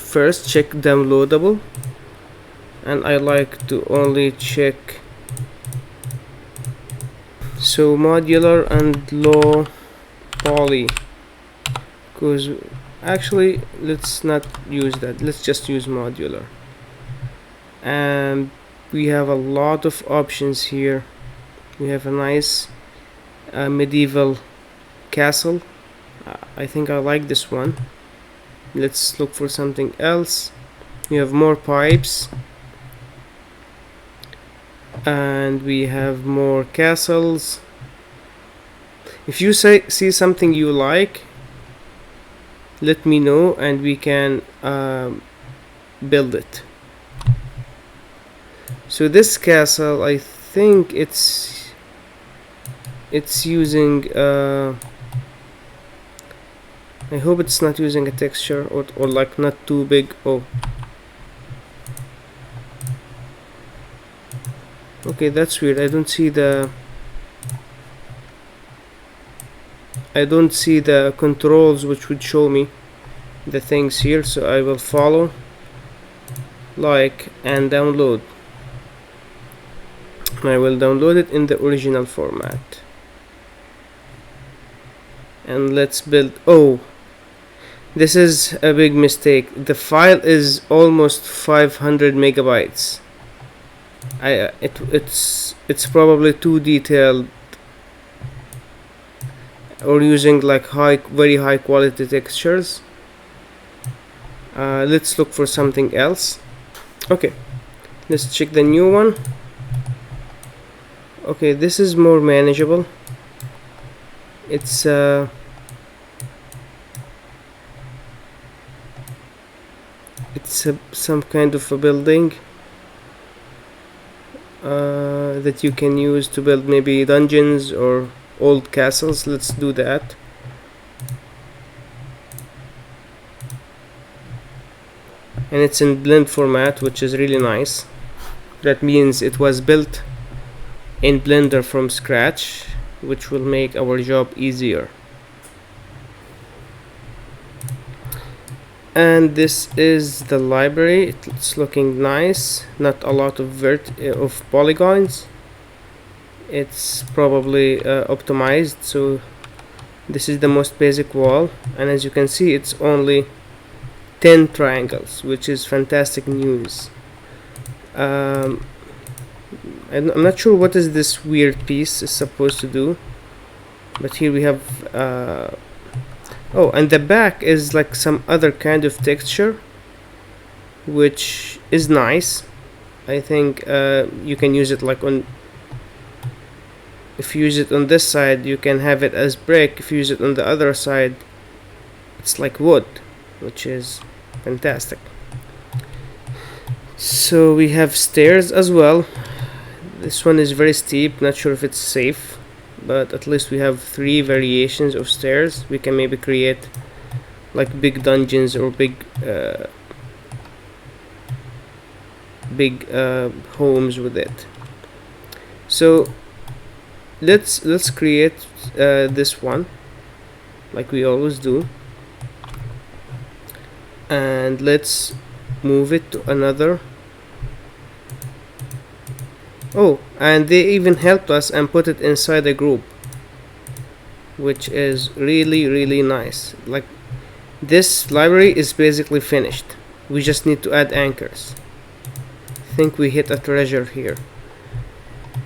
first check downloadable, and I like to only check so modular and low poly, because actually let's not use that, let's just use modular. And we have a lot of options here. We have a nice medieval castle. I think I like this one. Let's look for something else. We have more pipes, and we have more castles. If you see something you like, let me know and we can build it. So this castle, I think it's using I hope it's not using a texture, or like not too big. Oh, okay, that's weird. I don't see the controls which would show me the things here, so I will follow, like, and download. I will download it in the original format, and let's build. Oh, this is a big mistake. The file is almost 500 megabytes. It's probably too detailed, or using like very high quality textures. Let's look for something else. Okay, let's check the new one. Okay, this is more manageable. It's some kind of a building that you can use to build maybe dungeons or old castles. Let's do that. And it's in blend format, which is really nice. That means it was built in Blender from scratch, which will make our job easier. And this is the library. It's looking nice. Not a lot of polygons. It's probably optimized. So this is the most basic wall, and as you can see, it's only 10 triangles, which is fantastic news. I'm not sure what is this weird piece is supposed to do, but here we have oh, and the back is like some other kind of texture, which is nice. I think you can use it like on, if you use it on this side, you can have it as brick. If you use it on the other side, it's like wood, which is fantastic. So we have stairs as well. This one is very steep, not sure if it's safe, but at least we have 3 variations of stairs. We can maybe create like big dungeons or big homes with it. So let's create this one like we always do, and let's move it to another. Oh, and they even helped us and put it inside a group, which is really nice. Like, this library is basically finished. We just need to add anchors. I think we hit a treasure here.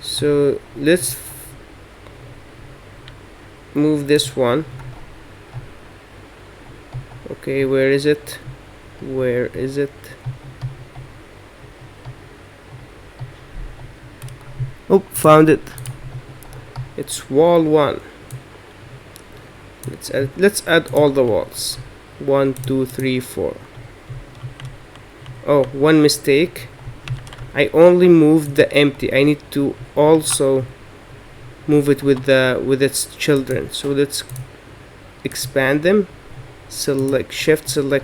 So let's move this one. Okay, where is it? Where is it? Oh, found it. It's wall 1. Let's add all the walls. 1, 2, 3, 4. Oh, one mistake. I only moved the empty. I need to also move it with its children. So let's expand them. Select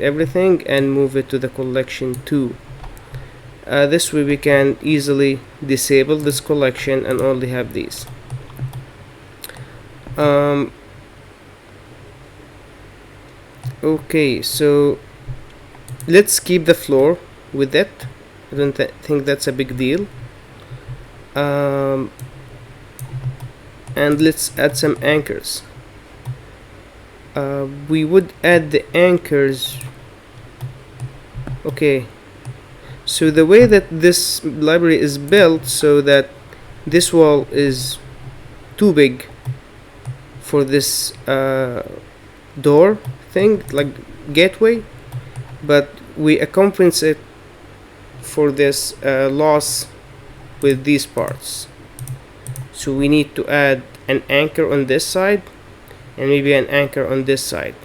everything and move it to the collection 2. This way we can easily disable this collection and only have these. Okay, so let's keep the floor with it. I don't think that's a big deal. And let's add some anchors. We would add the anchors. Okay, so the way that this library is built, so that this wall is too big for this door thing, like gateway, but we compensate for this loss with these parts. So we need to add an anchor on this side and maybe an anchor on this side.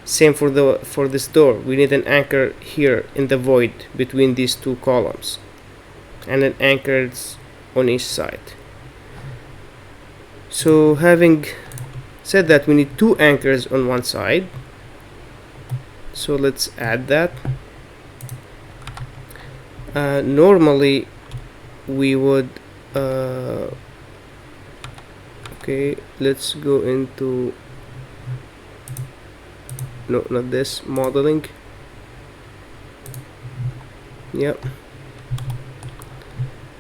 Same for this door. We need an anchor here in the void between these two columns, and an anchor on each side. So having said that, we need two anchors on one side. So let's add that. Normally we would okay, let's go into, no, not this, modeling. Yep,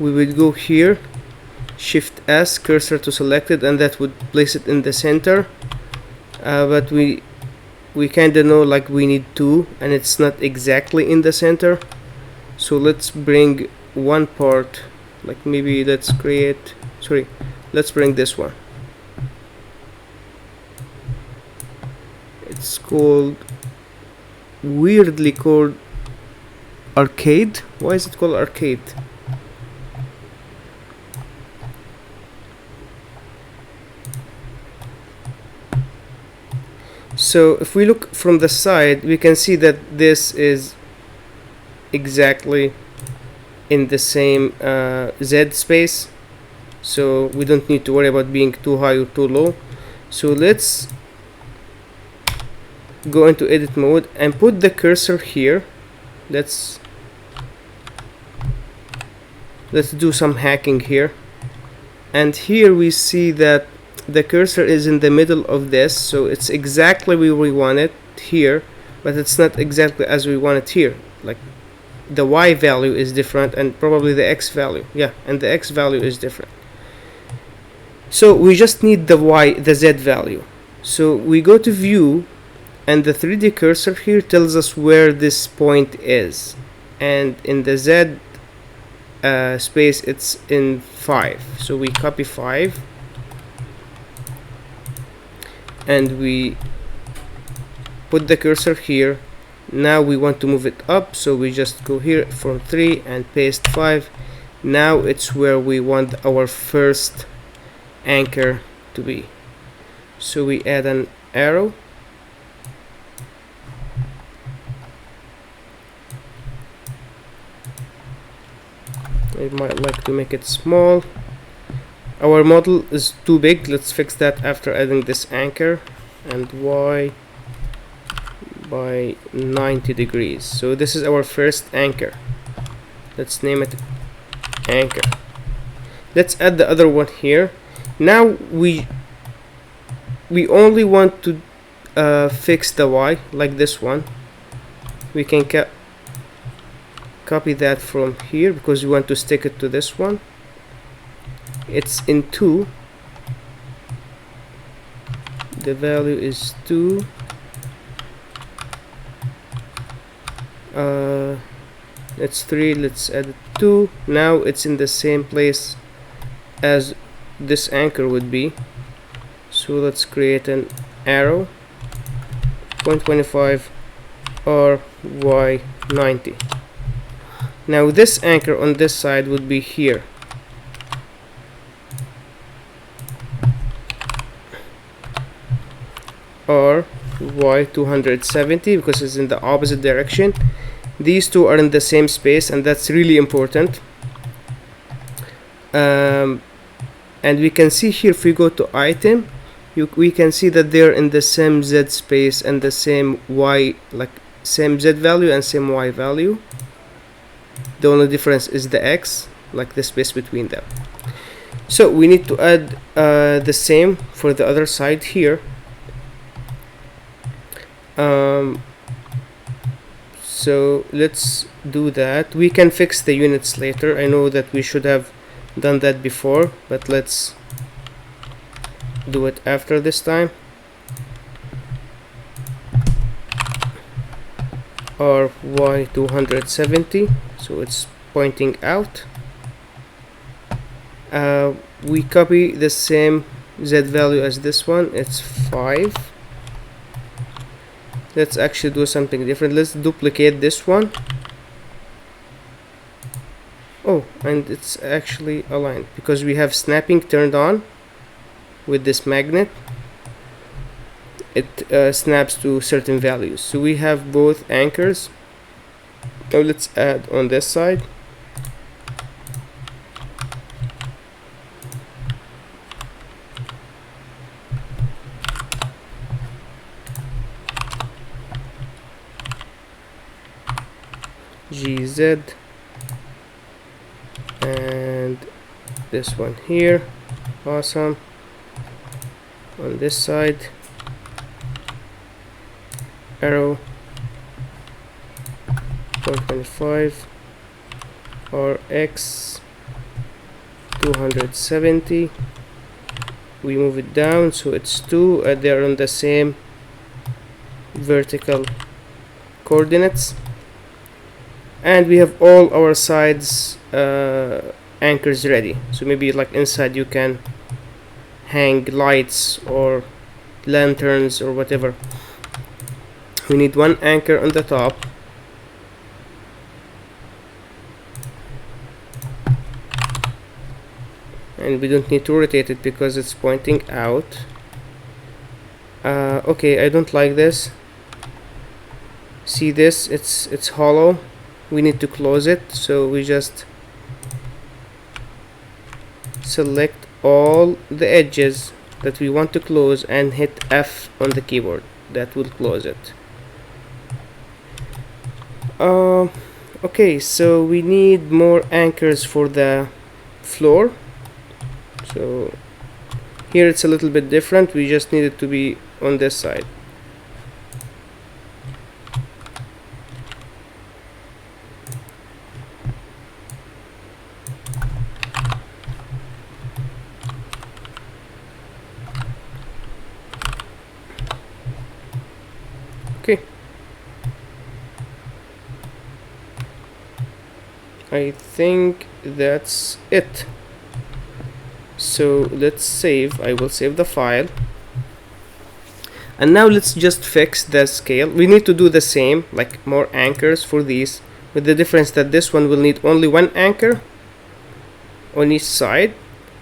we would go here, Shift S, cursor to selected, and that would place it in the center. But we kinda know like we need two, and it's not exactly in the center. So let's bring one part, like maybe let's create, sorry, let's bring this one. It's called, weirdly called, arcade. Why is it called arcade? So if we look from the side, we can see that this is exactly in the same Z space, so we don't need to worry about being too high or too low. So let's go into edit mode and put the cursor here. Let's do some hacking here, and here we see that the cursor is in the middle of this, so it's exactly where we want it here, but it's not exactly as we want it here. Like the Y value is different, and probably the X value, yeah, and the X value is different. So we just need the Z value. So we go to view, and the 3D cursor here tells us where this point is, and in the Z space it's in 5. So we copy 5 and we put the cursor here. Now we want to move it up, so we just go here from 3 and paste 5. Now it's where we want our first anchor to be. So we add an arrow. I might like to make it small. Our model is too big. Let's fix that after adding this anchor, and Y by 90 degrees. So this is our first anchor. Let's name it anchor. Let's add the other one here. Now we only want to fix the Y, like this one. We can copy that from here because we want to stick it to this one. It's in 2. The value is 2. It's 3. Let's add 2. Now it's in the same place as this anchor would be. So let's create an arrow. 0.25 or Y 90. Now this anchor on this side would be here. Or Y 270 because it's in the opposite direction. These two are in the same space, and that's really important. And we can see here, if we go to item, we can see that they're in the same Z space and the same Y, like same Z value and same Y value. The only difference is the X, like the space between them. So we need to add the same for the other side here. So let's do that. We can fix the units later. I know that we should have done that before, but let's do it after this time. RY 270, so it's pointing out. We copy the same Z value as this one, it's 5. Let's actually do something different. Let's duplicate this one. Oh, and it's actually aligned because we have snapping turned on with this magnet. It snaps to certain values. So we have both anchors. Now let's add on this side. GZ and this one here. Awesome. On this side, arrow 125 RX 270. We move it down so it's 2 and they're on the same vertical coordinates. And we have all our sides anchors ready. So maybe like inside you can hang lights or lanterns or whatever. We need one anchor on the top. And we don't need to rotate it because it's pointing out. Okay, I don't like this. See this? It's hollow. We need to close it, so we just select all the edges that we want to close and hit F on the keyboard. That will close it. Okay, so we need more anchors for the floor. So here it's a little bit different. We just need it to be on this side. Okay, I think that's it. So let's save. I will save the file, and now let's just fix the scale. We need to do the same, like more anchors for these, with the difference that this one will need only one anchor on each side,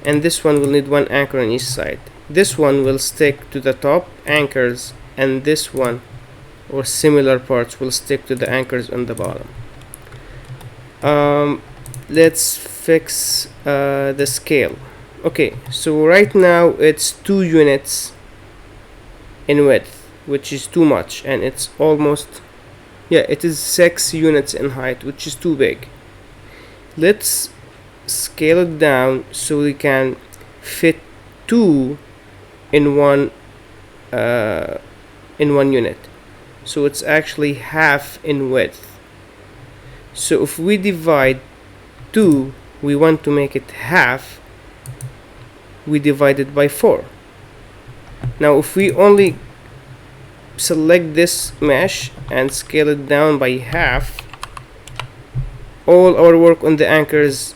and this one will need one anchor on each side. This one will stick to the top anchors, and this one or similar parts will stick to the anchors on the bottom. Let's fix the scale. Okay, so right now it's 2 units in width, which is too much, and it's almost, yeah, it is 6 units in height, which is too big. Let's scale it down so we can fit 2 in one unit. So it's actually half in width. So if we divide 2, we want to make it half. We divide it by 4. Now if we only select this mesh and scale it down by half, all our work on the anchors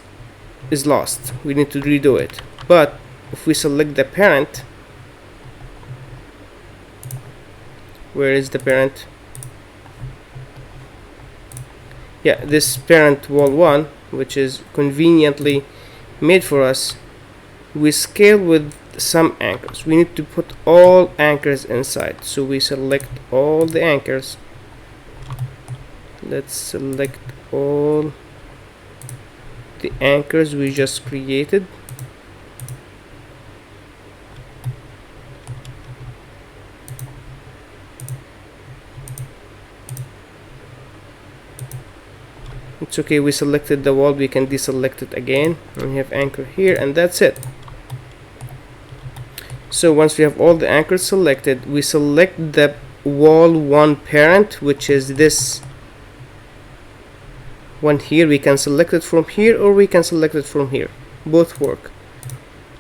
is lost. We need to redo it. But if we select the parent, where is the parent? Yeah, this parent wall 1, which is conveniently made for us, we scale with some anchors. We need to put all anchors inside, so we select all the anchors. Let's select all the anchors we just created. It's okay, we selected the wall, we can deselect it again, and we have anchor here, and that's it. So once we have all the anchors selected, we select the wall 1 parent, which is this one here, we can select it from here or we can select it from here. Both work.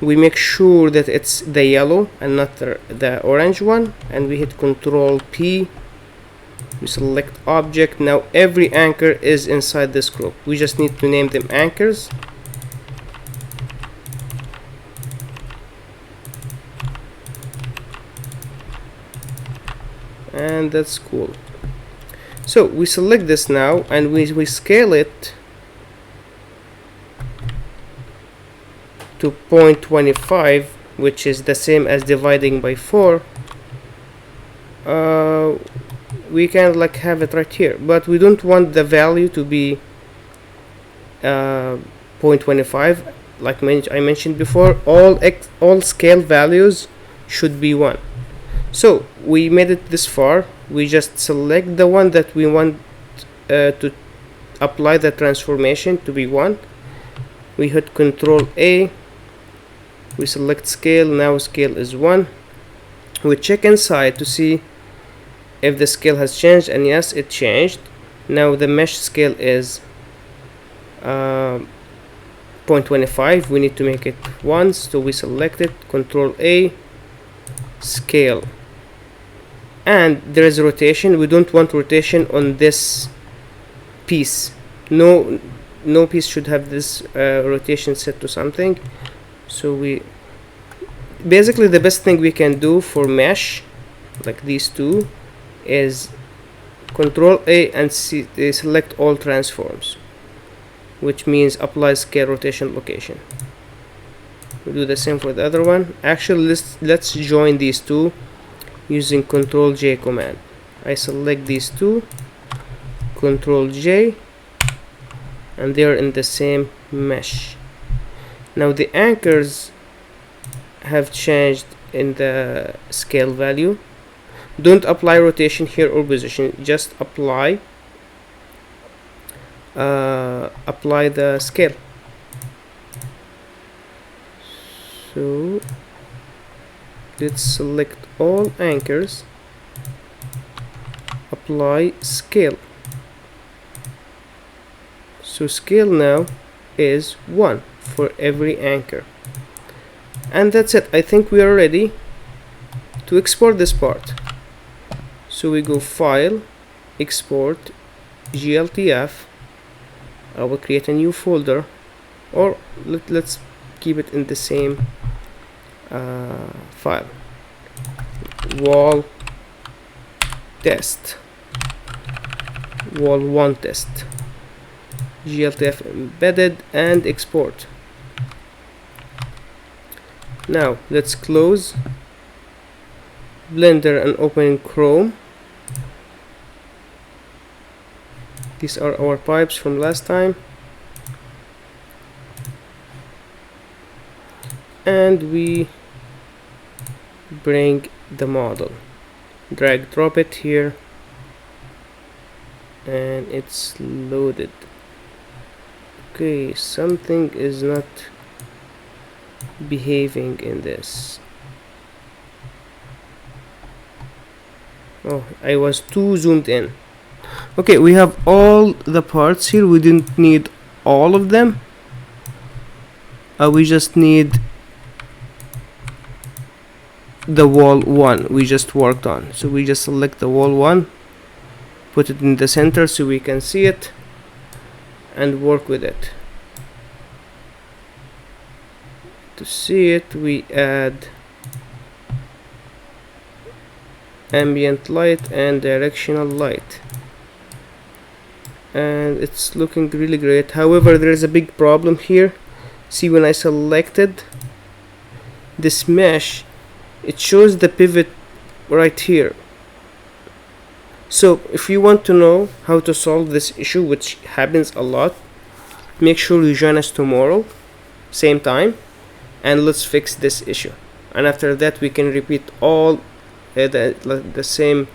We make sure that it's the yellow and not the orange one, and we hit Control P. We select object. Now every anchor is inside this group. We just need to name them anchors. And that's cool. So we select this now and we scale it to 0.25, which is the same as dividing by 4. We can like have it right here, but we don't want the value to be 0.25. Like I mentioned before, all scale values should be 1. So we made it this far. We just select the one that we want to apply the transformation to be 1. We hit Control A. We select scale. Now scale is 1. We check inside to see if the scale has changed, and yes, it changed. Now the mesh scale is 0.25. We need to make it 1, so we select it, Control A, scale. And there is rotation. We don't want rotation on this piece. No piece should have this rotation set to something. So we basically, the best thing we can do for mesh, like these two, is Control A and select all transforms, which means apply scale, rotation, location. We do the same for the other one. Actually, let's join these two using Control J command. I select these two, Control J, and they're in the same mesh. Now the anchors have changed in the scale value. Don't apply rotation here or position, just apply the scale. So let's select all anchors, apply scale. So scale now is 1 for every anchor. And that's it. I think we are ready to export this part. So we go File, Export, GLTF. I will create a new folder, or let's keep it in the same file. Wall test, wall 1 test, GLTF embedded, and export. Now let's close Blender and open Chrome. These are our pipes from last time, and we bring the model, drag drop it here, and it's loaded. Okay, something is not behaving in this. Oh, I was too zoomed in. Okay, we have all the parts here. We didn't need all of them. We just need the wall 1 we just worked on. So we just select the wall 1, put it in the center so we can see it and work with it. To see it, we add ambient light and directional light, and it's looking really great. However, there is a big problem here. See, when I selected this mesh, it shows the pivot right here. So if you want to know how to solve this issue, which happens a lot, make sure you join us tomorrow same time, and let's fix this issue. And after that we can repeat all the same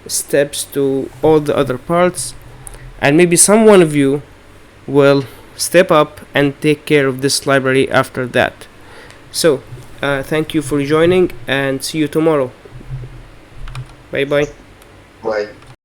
steps to all the other parts, and maybe some one of you will step up and take care of this library after that. So thank you for joining, and see you tomorrow. Bye bye. Bye.